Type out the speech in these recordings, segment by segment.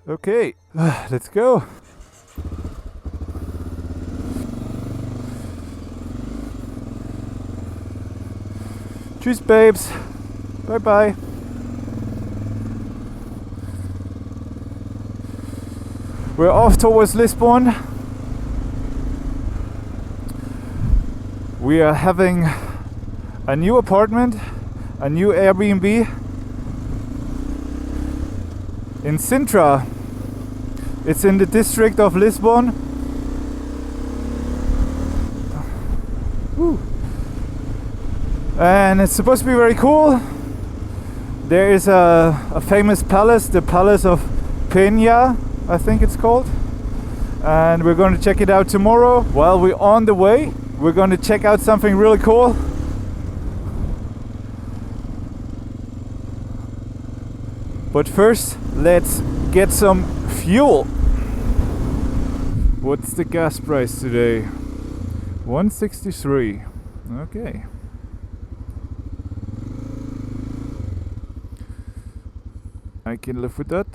Okay, let's go. Tschüss, babes. Bye bye. We're off towards Lisbon. We are having a new apartment, a new Airbnb in Sintra. It's in the district of Lisbon. Woo. And it's supposed to be very cool. There is a famous palace, the Palace of Peña, I think it's called. And we're going to check it out tomorrow. While we're on the way, we're going to check out something really cool. But first, let's get some fuel. What's the gas price today? 163. Okay. I can live with that.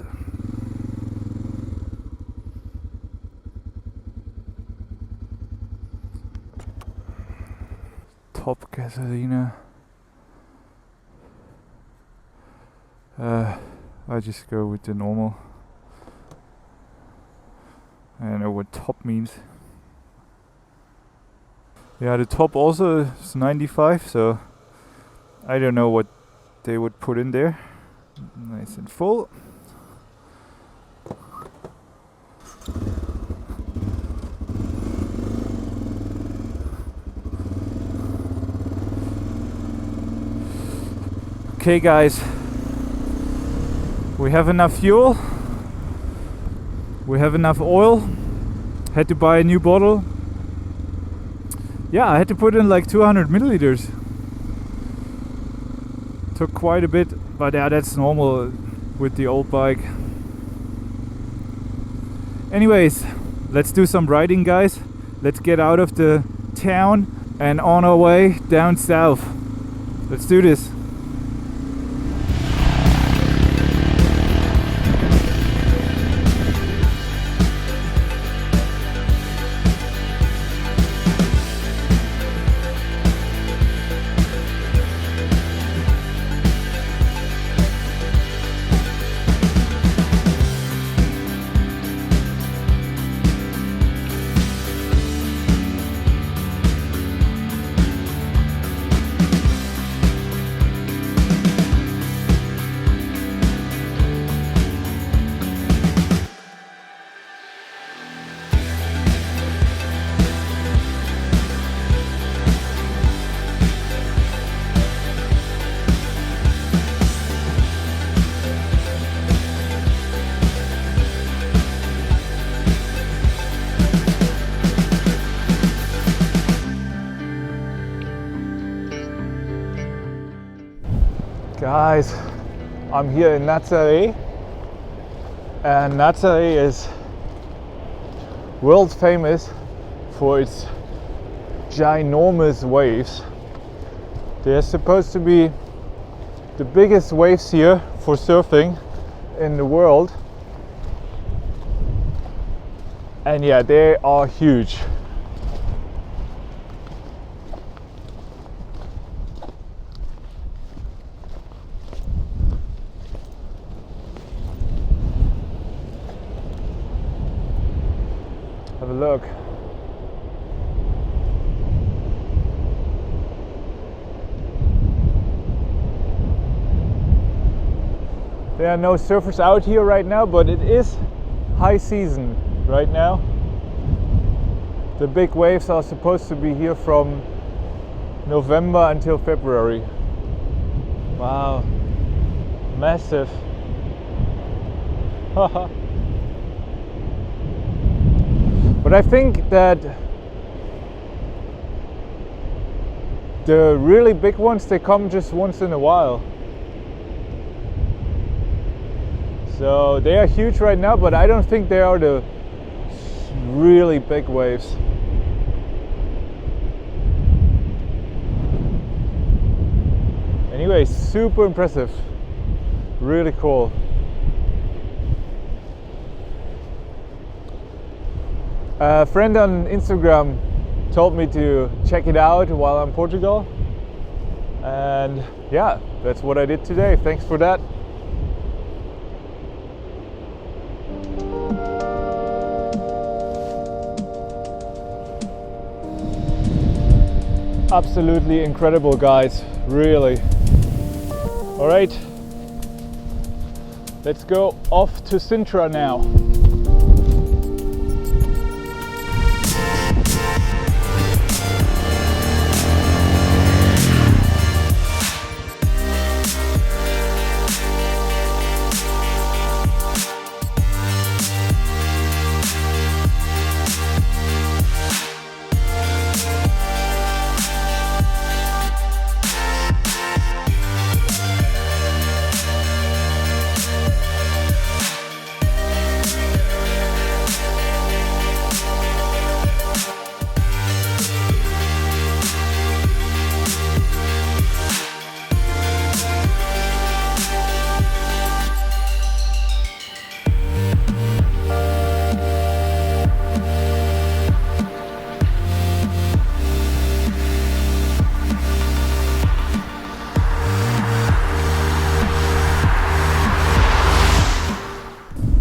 Top gasolina. I just go with the normal. I don't know what top means. Yeah, the top also is 95, so I don't know what they would put in there. Nice and full. Okay guys, we have enough fuel, we have enough oil. Had to buy a new bottle. Yeah, I had to put in like 200 milliliters. Took quite a bit, but yeah, that's normal with the old bike. Anyways, let's do some riding, guys. Let's get out of the town and on our way down south. Let's do this. Guys, I'm here in Nazare, and Nazare is world famous for its ginormous waves. They're supposed to be the biggest waves here for surfing in the world, and yeah, they are huge. Have a look. There are no surfers out here right now, but it is high season right now. The big waves are supposed to be here from November until February. Wow, massive. But I think that the really big ones, they come just once in a while. So they are huge right now, but I don't think they are the really big waves. Anyway, super impressive. Really cool. A friend on Instagram told me to check it out while I'm in Portugal, and yeah, that's what I did today. Thanks for that. Absolutely incredible, guys, really. All right, let's go off to Sintra now.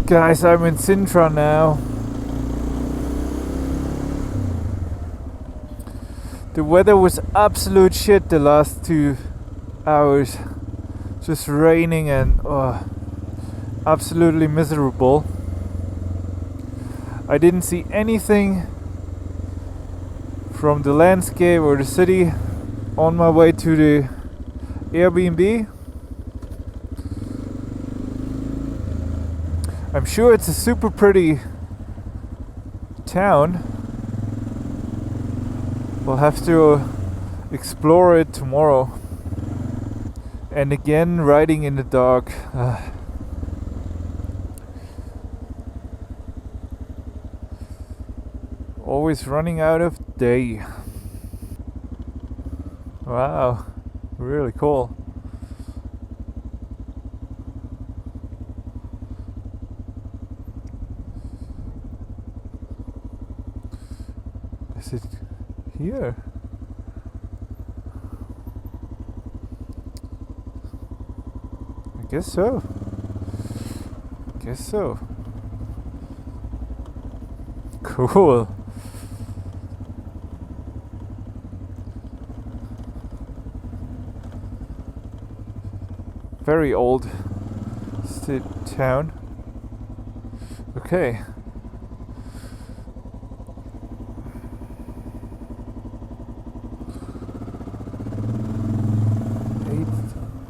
Guys, I'm in Sintra now. The weather was absolute shit the last 2 hours. Just raining and absolutely miserable. I didn't see anything from the landscape or the city on my way to the Airbnb. I'm sure it's a super pretty town. We'll have to explore it tomorrow. And again, riding in the dark. Always running out of day. Wow, really cool. Is it here? I guess so. Cool. Very old town. Okay.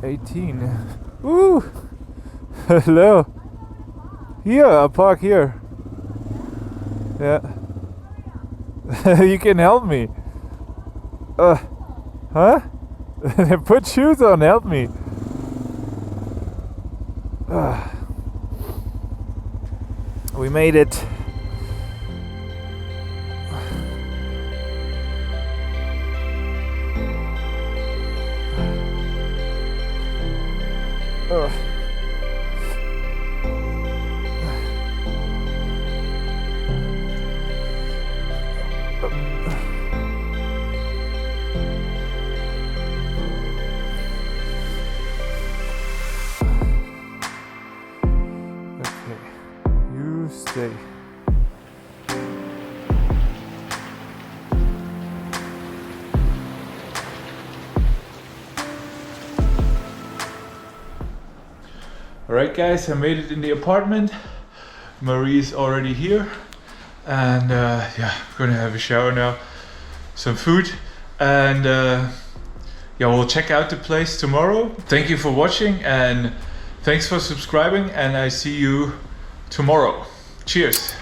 18. Woo! Hello. Here, I'll park here. Yeah. You can help me. Huh? Put shoes on, help me. We made it. Okay, you stay. Alright guys, I made it in the apartment. Marie's already here. And yeah, I'm gonna have a shower now. Some food. And yeah, we'll check out the place tomorrow. Thank you for watching and thanks for subscribing, and I see you tomorrow. Cheers.